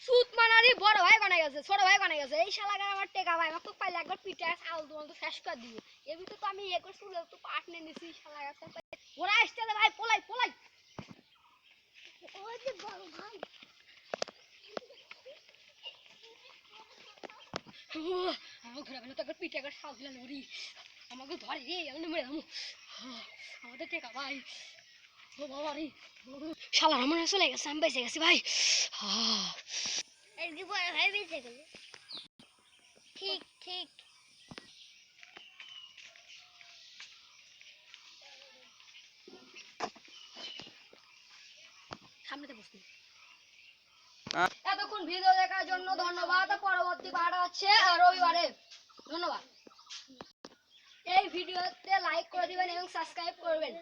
সুত মানারি বড় ভাই বানাই গেছে, ছোট ভাই বানাই গেছে। এই শালাগার আমার টেকা ভাই আমাকে তো পাইলে একবার পিঠা চাউল তোমার তো শেষ করে দিব। এর ভিতরে তো আমি ইয়ে করে শুলে তো পাট নিয়ে নিছি শালাগার তো ওরা আসতে ভাই পলাই পলাই। ওই যে বড় ভাই আমার ঘরে গেলে তো একবার পিঠা করে চাউল দিলাম ওরি আমাকে ধরে রে আমি মেরে আমাদের টেকা ভাই ও বাবা রে শালা আমার চলে গেছে আমি বেঁচে গেছি ভাই। এই বড় ভাই বেঁচে গেল ঠিক ঠিক। সামনেতে বসতে এতক্ষণ ভিডিও দেখার জন্য ধন্যবাদ। পরবর্তী পার্ট হচ্ছে রবিবারে। ধন্যবাদ। এই ভিডিওতে লাইক করে দিবেন এবং সাবস্ক্রাইব করবেন।